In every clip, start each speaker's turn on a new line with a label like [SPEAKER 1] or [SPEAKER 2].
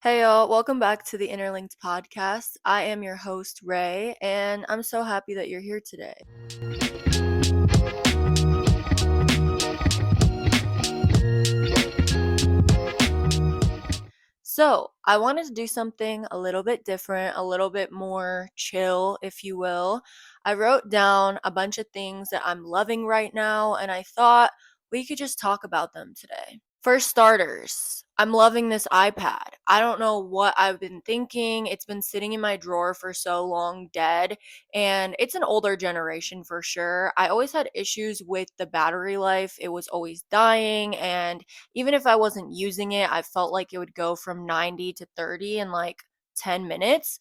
[SPEAKER 1] Hey y'all, welcome back to the Interlinked podcast. I am your host, Ray, and I'm so happy that you're here today. So, I wanted to do something a little bit different, a little bit more chill, if you will. I wrote down a bunch of things that I'm loving right now, and I thought we could just talk about them today. For starters, I'm loving this iPad. I don't know what I've been thinking. It's been sitting in my drawer for so long, dead, and it's an older generation for sure. I always had issues with the battery life, it was always dying, and even if I wasn't using it, I felt like it would go from 90 to 30 in like 10 minutes.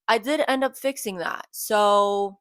[SPEAKER 1] I did end up fixing that. So,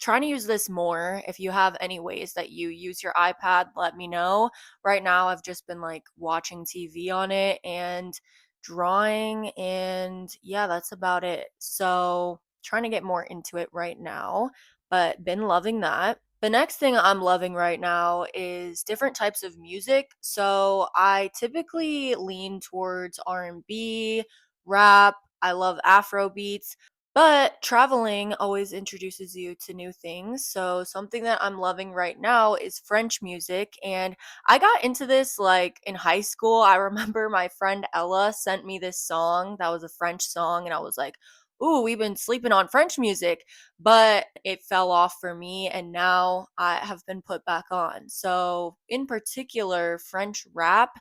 [SPEAKER 1] trying to use this more. If you have any ways that you use your iPad, let me know. Right now, I've just been like watching TV on it and drawing, and yeah, that's about it. So, trying to get more into it right now, but been loving that. The next thing I'm loving right now is different types of music. So, I typically lean towards R&B, rap. I love Afro beats. But traveling always introduces you to new things. So, something that I'm loving right now is French music. And I got into this like in high school. I remember my friend Ella sent me this song that was a French song. And I was like, ooh, we've been sleeping on French music. But it fell off for me. And now I have been put back on. So, in particular, French rap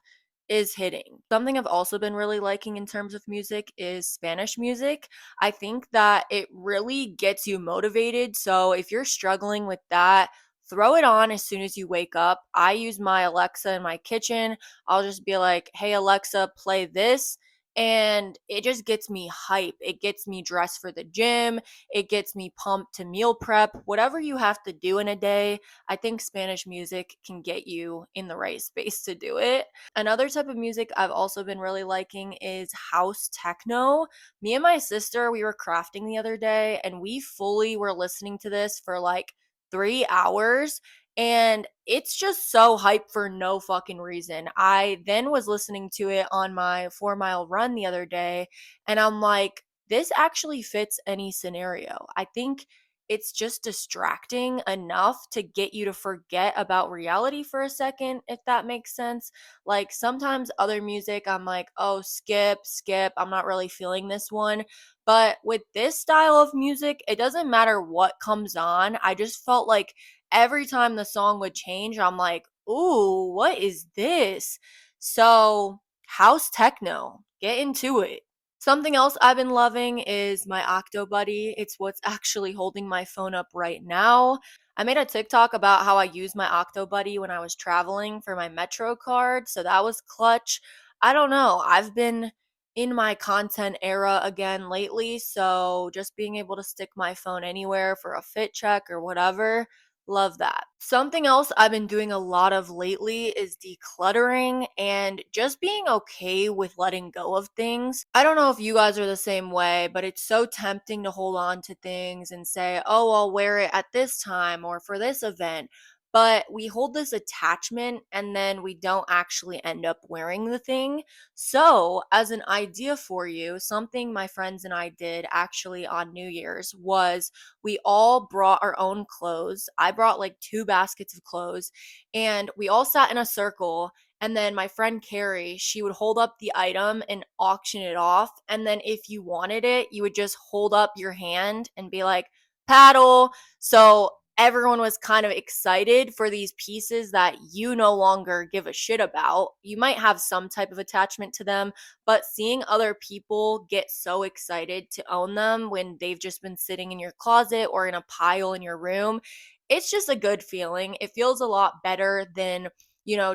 [SPEAKER 1] is hitting. Something I've also been really liking in terms of music is Spanish music. I think that it really gets you motivated. So if you're struggling with that, throw it on as soon as you wake up. I use my Alexa in my kitchen. I'll just be like, hey, Alexa, play this. And it just gets me hype. It gets me dressed for the gym. It gets me pumped to meal prep. Whatever you have to do in a day, I think Spanish music can get you in the right space to do it. Another type of music I've also been really liking is house techno. Me and my sister, we were crafting the other day and we fully were listening to this for like 3 hours. And it's just so hype for no fucking reason. I then was listening to it on my 4 mile run the other day, and I'm like, this actually fits any scenario. I think it's just distracting enough to get you to forget about reality for a second, if that makes sense. Like sometimes other music, I'm like, oh, skip, skip. I'm not really feeling this one. But with this style of music, it doesn't matter what comes on. I just felt like every time the song would change, I'm like, ooh, what is this? So, house techno, get into it. Something else I've been loving is my Octo Buddy. It's what's actually holding my phone up right now. I made a TikTok about how I use my Octo Buddy when I was traveling for my Metro card, so that was clutch. I don't know. I've been in my content era again lately, so just being able to stick my phone anywhere for a fit check or whatever, love that. Something else I've been doing a lot of lately is decluttering and just being okay with letting go of things. I don't know if you guys are the same way, but it's so tempting to hold on to things and say, oh, I'll wear it at this time or for this event. But we hold this attachment and then we don't actually end up wearing the thing. So, as an idea for you, something my friends and I did actually on New Year's was we all brought our own clothes. I brought like 2 baskets of clothes, and we all sat in a circle. And then my friend Carrie, she would hold up the item and auction it off. And then if you wanted it, you would just hold up your hand and be like, paddle. So everyone was kind of excited for these pieces that you no longer give a shit about. You might have some type of attachment to them, but seeing other people get so excited to own them when they've just been sitting in your closet or in a pile in your room, it's just a good feeling. It feels a lot better than,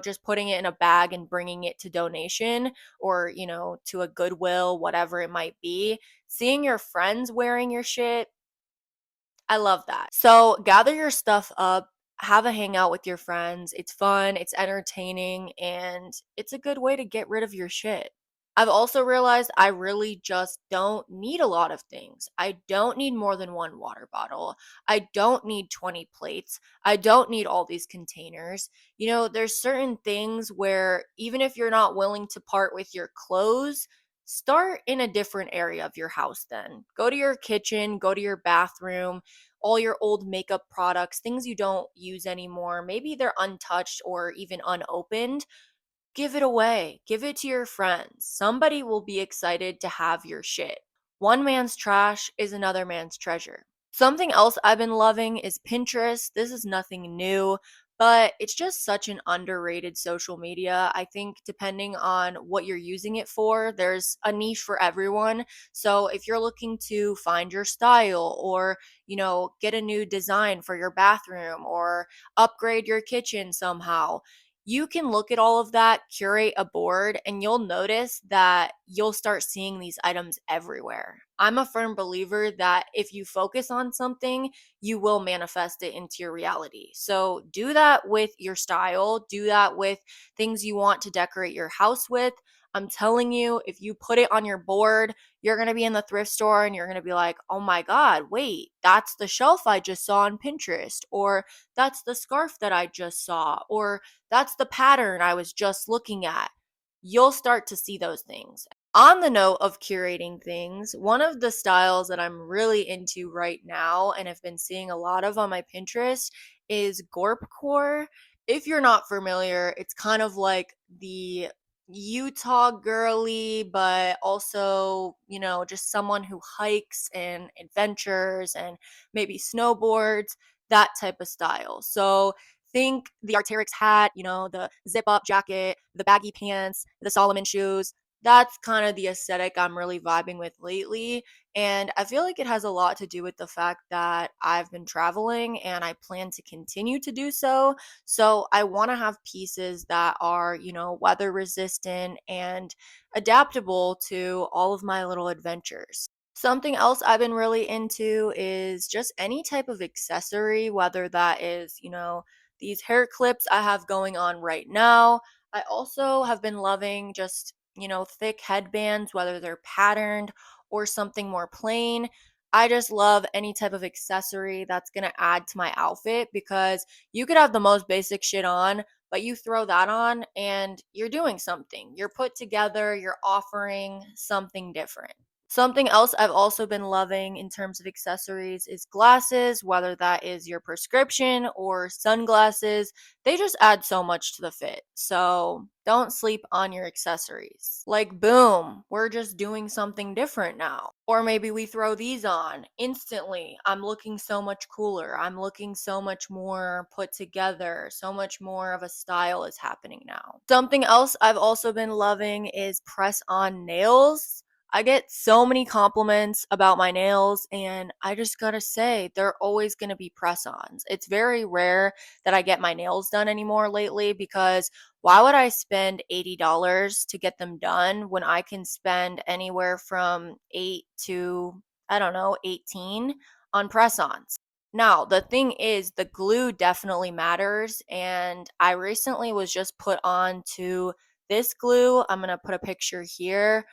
[SPEAKER 1] just putting it in a bag and bringing it to donation or, to a Goodwill, whatever it might be. Seeing your friends wearing your shit, I love that. So gather your stuff up, have a hangout with your friends. It's fun, it's entertaining, and it's a good way to get rid of your shit. I've also realized I really just don't need a lot of things. I don't need more than one water bottle. I don't need 20 plates. I don't need all these containers. There's certain things where even if you're not willing to part with your clothes, start in a different area of your house then. Go to your kitchen, go to your bathroom, all your old makeup products, things you don't use anymore. Maybe they're untouched or even unopened. Give it away. Give it to your friends. Somebody will be excited to have your shit. One man's trash is another man's treasure. Something else I've been loving is Pinterest. This is nothing new, but it's just such an underrated social media. I think depending on what you're using it for, there's a niche for everyone. So if you're looking to find your style or, get a new design for your bathroom or upgrade your kitchen somehow, you can look at all of that, curate a board, and you'll notice that you'll start seeing these items everywhere. I'm a firm believer that if you focus on something, you will manifest it into your reality. So do that with your style, do that with things you want to decorate your house with. I'm telling you, if you put it on your board, you're going to be in the thrift store and you're going to be like, oh my God, wait, that's the shelf I just saw on Pinterest, or that's the scarf that I just saw, or that's the pattern I was just looking at. You'll start to see those things. On the note of curating things, one of the styles that I'm really into right now and have been seeing a lot of on my Pinterest is gorpcore. If you're not familiar, it's kind of like the Utah girly, but also, just someone who hikes and adventures and maybe snowboards, that type of style. So think the Arc'teryx hat, the zip up jacket, the baggy pants, the Solomon shoes. That's kind of the aesthetic I'm really vibing with lately. And I feel like it has a lot to do with the fact that I've been traveling and I plan to continue to do so. So I want to have pieces that are, weather resistant and adaptable to all of my little adventures. Something else I've been really into is just any type of accessory, whether that is, these hair clips I have going on right now. I also have been loving just, thick headbands, whether they're patterned or something more plain. I just love any type of accessory that's going to add to my outfit because you could have the most basic shit on, but you throw that on and you're doing something. You're put together, you're offering something different. Something else I've also been loving in terms of accessories is glasses, whether that is your prescription or sunglasses. They just add so much to the fit. So don't sleep on your accessories. Like, boom, we're just doing something different now. Or maybe we throw these on instantly. I'm looking so much cooler. I'm looking so much more put together. So much more of a style is happening now. Something else I've also been loving is press on nails. I get so many compliments about my nails, and I just gotta say, they're always gonna be press ons. It's very rare that I get my nails done anymore lately because why would I spend $80 to get them done when I can spend anywhere from 8 to, I don't know, 18 on press ons? Now, the thing is, the glue definitely matters, and I recently was just put on to this glue. I'm gonna put a picture here.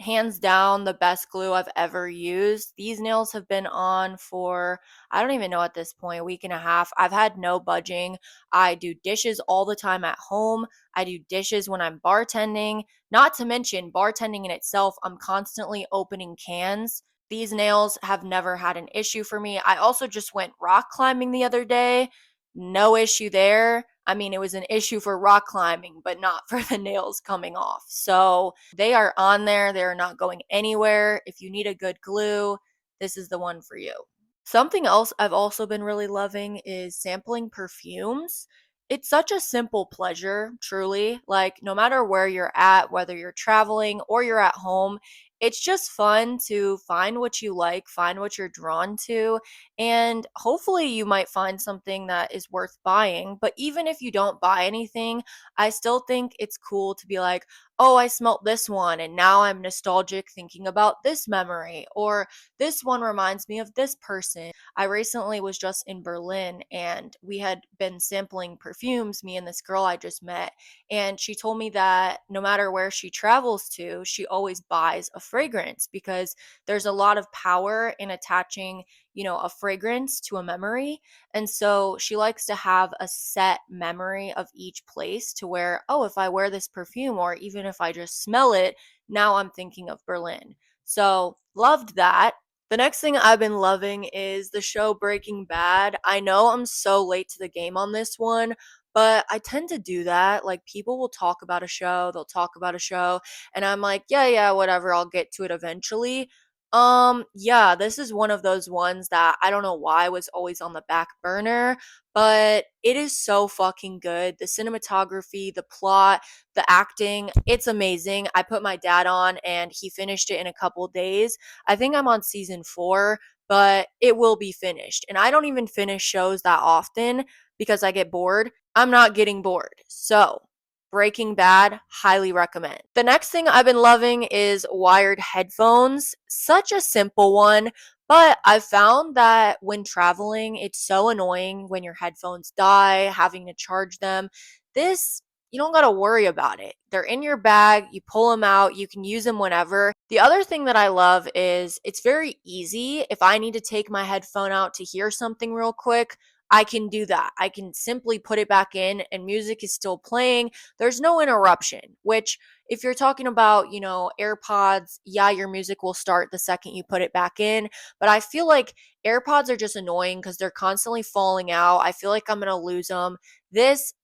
[SPEAKER 1] Hands down the best glue I've ever used. These nails have been on for, I don't even know at this point, a week and a half. I've had no budging. I do dishes all the time at home. I do dishes when I'm bartending. Not to mention, bartending in itself, I'm constantly opening cans. These nails have never had an issue for me. I also just went rock climbing the other day. No issue there. I mean, it was an issue for rock climbing, but not for the nails coming off. So they are on there. They're not going anywhere. If you need a good glue, this is the one for you. Something else I've also been really loving is sampling perfumes. It's such a simple pleasure, truly. Like, no matter where you're at, whether you're traveling or you're at home, it's just fun to find what you like, find what you're drawn to, and hopefully you might find something that is worth buying. But even if you don't buy anything, I still think it's cool to be like, oh, I smelt this one and now I'm nostalgic thinking about this memory, or this one reminds me of this person. I recently was just in Berlin and we had been sampling perfumes, me and this girl I just met, and she told me that no matter where she travels to, she always buys a fragrance because there's a lot of power in attaching, a fragrance to a memory. And so she likes to have a set memory of each place to where, oh, if I wear this perfume or even if I just smell it, Now I'm thinking of Berlin. So, loved that. The next thing I've been loving is the show Breaking Bad. I know I'm so late to the game on this one, but I tend to do that. Like, people will talk about a show, they'll talk about a show, and I'm like, yeah, yeah, whatever, I'll get to it eventually. Yeah, this is one of those ones that I don't know why was always on the back burner, but it is so fucking good. The cinematography, the plot, the acting, it's amazing. I put my dad on and he finished it in a couple days. I think I'm on season 4, but it will be finished. And I don't even finish shows that often because I get bored. I'm not getting bored. So, Breaking Bad, highly recommend. The next thing I've been loving is wired headphones. Such a simple one, but I've found that when traveling, it's so annoying when your headphones die, having to charge them. This, you don't got to worry about it. They're in your bag, you pull them out, you can use them whenever. The other thing that I love is it's very easy. If I need to take my headphone out to hear something real quick, I can do that. I can simply put it back in and music is still playing. There's no interruption, which if you're talking about, AirPods, yeah, your music will start the second you put it back in. But I feel like AirPods are just annoying because they're constantly falling out. I feel like I'm going to lose them. This,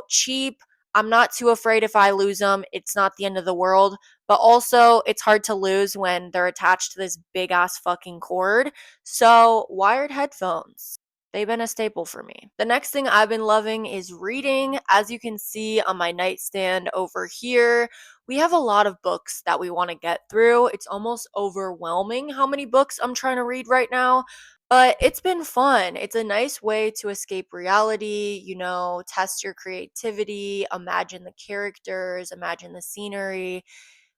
[SPEAKER 1] cheap. I'm not too afraid if I lose them. It's not the end of the world. But also, it's hard to lose when they're attached to this big ass fucking cord. So, wired headphones. They've been a staple for me. The next thing I've been loving is reading. As you can see on my nightstand over here, we have a lot of books that we want to get through. It's almost overwhelming how many books I'm trying to read right now, but it's been fun. It's a nice way to escape reality, test your creativity, imagine the characters, imagine the scenery.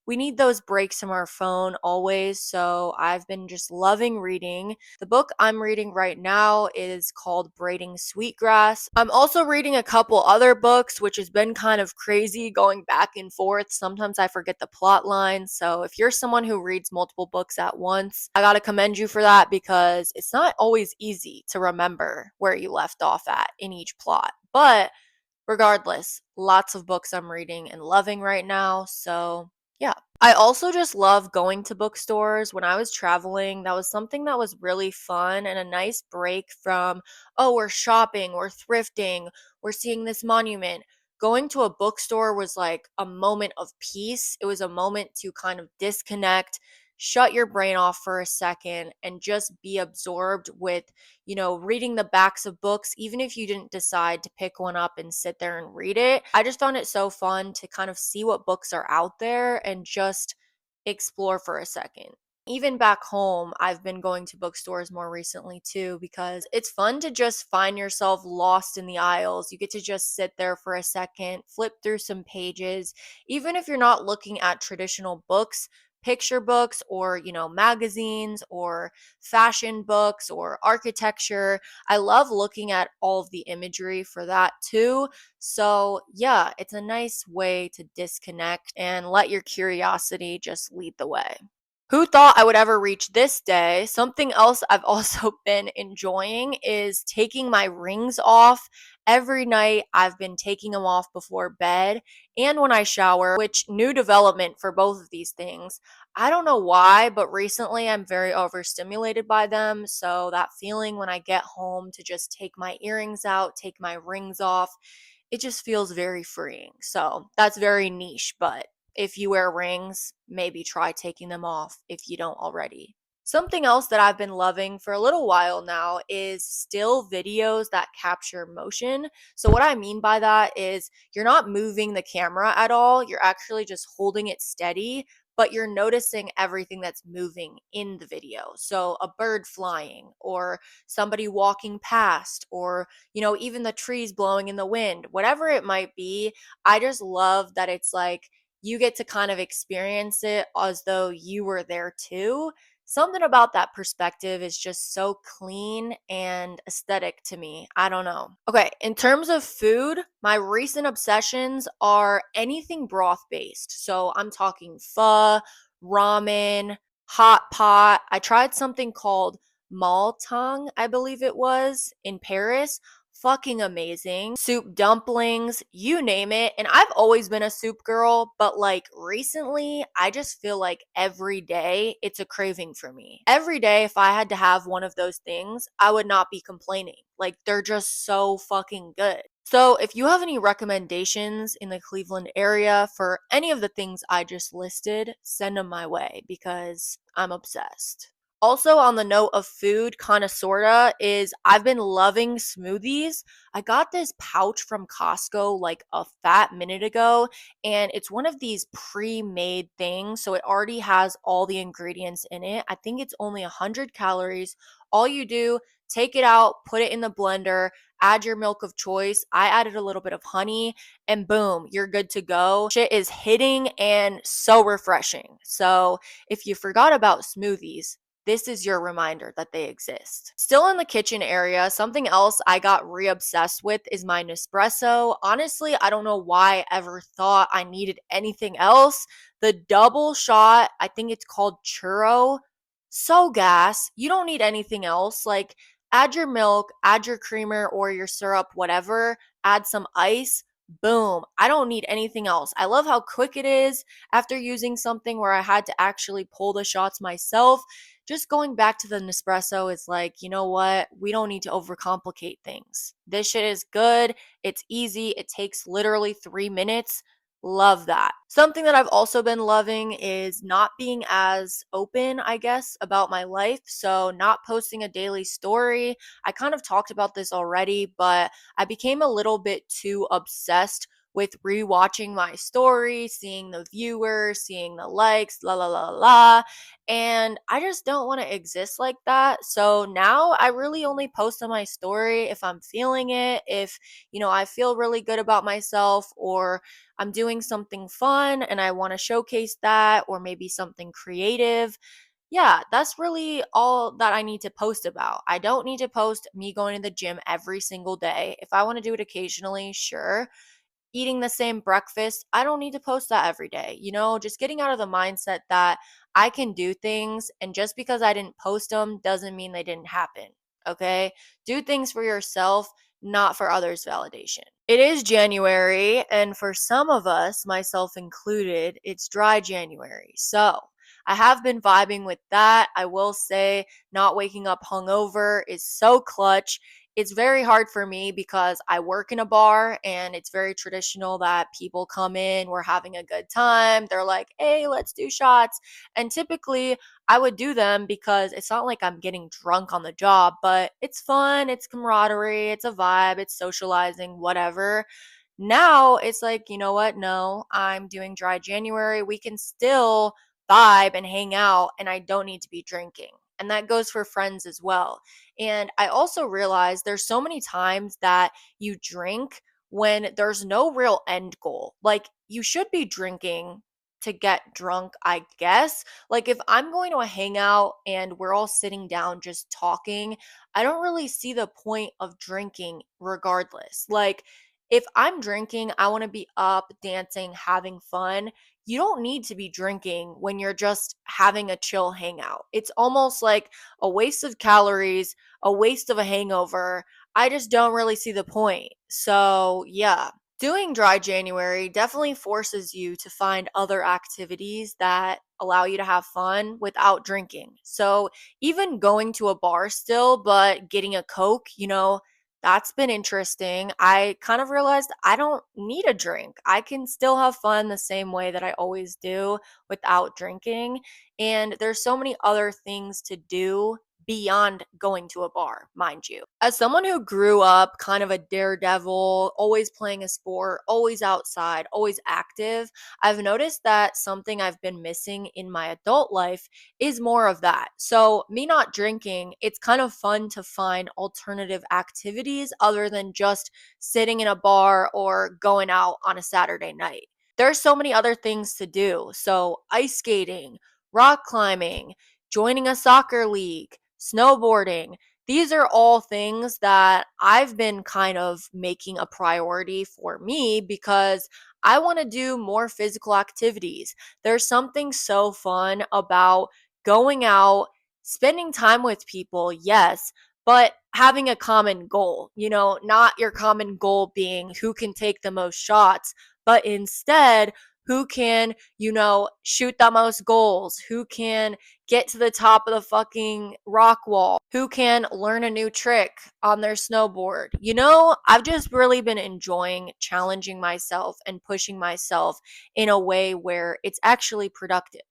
[SPEAKER 1] We need those breaks from our phone always. So I've been just loving reading. The book I'm reading right now is called Braiding Sweetgrass. I'm also reading a couple other books, which has been kind of crazy going back and forth. Sometimes I forget the plot lines. So if you're someone who reads multiple books at once, I got to commend you for that because it's not always easy to remember where you left off at in each plot. But regardless, lots of books I'm reading and loving right now. So, yeah. I also just love going to bookstores. When I was traveling, that was something that was really fun and a nice break from, oh, we're shopping, we're thrifting, we're seeing this monument. Going to a bookstore was like a moment of peace. It was a moment to kind of disconnect, shut your brain off for a second, and just be absorbed with reading the backs of books, even if you didn't decide to pick one up and sit there and read it. I just found it so fun to kind of see what books are out there and just explore for a second. Even back home, I've been going to bookstores more recently too because it's fun to just find yourself lost in the aisles. You get to just sit there for a second, flip through some pages. Even if you're not looking at traditional books, picture books or, magazines or fashion books or architecture. I love looking at all of the imagery for that too. So, yeah, it's a nice way to disconnect and let your curiosity just lead the way. Who thought I would ever reach this day? Something else I've also been enjoying is taking my rings off. Every night I've been taking them off before bed and when I shower, which new development for both of these things. I don't know why, but recently I'm very overstimulated by them. So that feeling when I get home to just take my earrings out, take my rings off, it just feels very freeing. So that's very niche, but if you wear rings, maybe try taking them off if you don't already. Something else that I've been loving for a little while now is still videos that capture motion. So, what I mean by that is you're not moving the camera at all, you're actually just holding it steady, but you're noticing everything that's moving in the video. So, a bird flying, or somebody walking past, or, even the trees blowing in the wind, whatever it might be. I just love that it's like, you get to kind of experience it as though you were there too. Something about that perspective is just so clean and aesthetic to me. I don't know. Okay, in terms of food, my recent obsessions are anything broth based. So I'm talking pho, ramen, hot pot. I tried something called maltang, I believe it was, in Paris. fucking amazing. Soup dumplings, you name it. And I've always been a soup girl, but like recently, I just feel like every day it's a craving for me. Every day, if I had to have one of those things, I would not be complaining. Like they're just so fucking good. So, if you have any recommendations in the Cleveland area for any of the things I just listed, send them my way because I'm obsessed. Also, on the note of food, kinda sorta, is I've been loving smoothies. I got this pouch from Costco like a fat minute ago, and it's one of these pre-made things, so it already has all the ingredients in it. I think it's only 100 calories. All you do, take it out, put it in the blender, add your milk of choice. I added a little bit of honey, and boom, you're good to go. Shit is hitting and so refreshing. So, if you forgot about smoothies, this is your reminder that they exist. Still in the kitchen area, something else I got re-obsessed with is my Nespresso. Honestly, I don't know why I ever thought I needed anything else. The double shot, I think it's called churro, so gas. You don't need anything else. Like, add your milk, add your creamer or your syrup, whatever, add some ice. Boom. I don't need anything else. I love how quick it is after using something where I had to actually pull the shots myself. Just going back to the Nespresso is like, you know what? We don't need to overcomplicate things. This shit is good. It's easy. It takes literally 3 minutes. Love that. Something that I've also been loving is not being as open, I guess, about my life. So, not posting a daily story. I kind of talked about this already, but I became a little bit too obsessed with rewatching my story, seeing the viewers, seeing the likes, la la la la. And I just don't want to exist like that. So now I really only post on my story if I'm feeling it, if, I feel really good about myself, or I'm doing something fun and I want to showcase that, or maybe something creative. Yeah, that's really all that I need to post about. I don't need to post me going to the gym every single day. If I want to do it occasionally, sure. Eating the same breakfast, I don't need to post that every day. Just getting out of the mindset that I can do things, and just because I didn't post them doesn't mean they didn't happen. Okay? Do things for yourself, not for others' validation. It is January, and for some of us, myself included, it's dry January. So, I have been vibing with that. I will say, not waking up hungover is so clutch. It's very hard for me because I work in a bar and it's very traditional that people come in, we're having a good time. They're like, hey, let's do shots. And typically I would do them because it's not like I'm getting drunk on the job, but it's fun, it's camaraderie, it's a vibe, it's socializing, whatever. Now it's like, you know what? No, I'm doing dry January. We can still vibe and hang out, and I don't need to be drinking. And that goes for friends as well. And I also realized there's so many times that you drink when there's no real end goal. Like, you should be drinking to get drunk, I guess. Like, if I'm going to a hangout and we're all sitting down just talking, I don't really see the point of drinking regardless. Like, if I'm drinking, I want to be up, dancing, having fun. You don't need to be drinking when you're just having a chill hangout. It's almost like a waste of calories, a waste of a hangover. I just don't really see the point. So, yeah. Doing dry January definitely forces you to find other activities that allow you to have fun without drinking. So, even going to a bar still, but getting a Coke, that's been interesting. I kind of realized I don't need a drink. I can still have fun the same way that I always do without drinking. And there's so many other things to do beyond going to a bar, mind you. As someone who grew up kind of a daredevil, always playing a sport, always outside, always active, I've noticed that something I've been missing in my adult life is more of that. So, me not drinking, it's kind of fun to find alternative activities other than just sitting in a bar or going out on a Saturday night. There's so many other things to do. So, ice skating, rock climbing, joining a soccer league, snowboarding. These are all things that I've been kind of making a priority for me because I want to do more physical activities. There's something so fun about going out, spending time with people, yes, but having a common goal, not your common goal being who can take the most shots, but instead who can, shoot the most goals, who can get to the top of the fucking rock wall, who can learn a new trick on their snowboard. I've just really been enjoying challenging myself and pushing myself in a way where it's actually productive.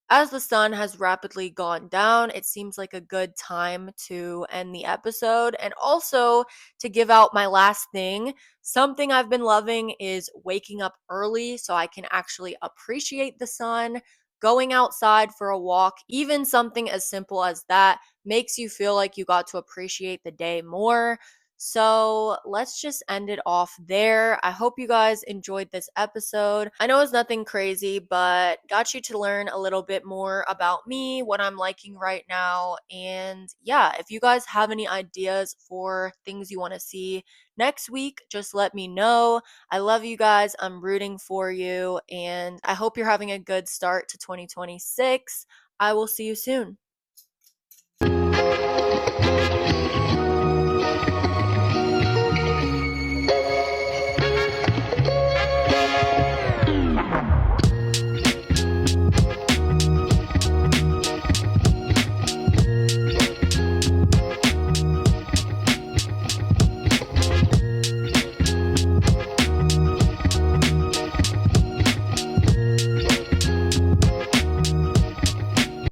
[SPEAKER 1] As the sun has rapidly gone down, it seems like a good time to end the episode and also to give out my last thing. Something I've been loving is waking up early so I can actually appreciate the sun. Going outside for a walk, even something as simple as that, makes you feel like you got to appreciate the day more. So let's just end it off there. I hope you guys enjoyed this episode. I know it's nothing crazy, but got you to learn a little bit more about me, what I'm liking right now. And yeah, if you guys have any ideas for things you want to see next week, just let me know. I love you guys. I'm rooting for you. And I hope you're having a good start to 2026. I will see you soon.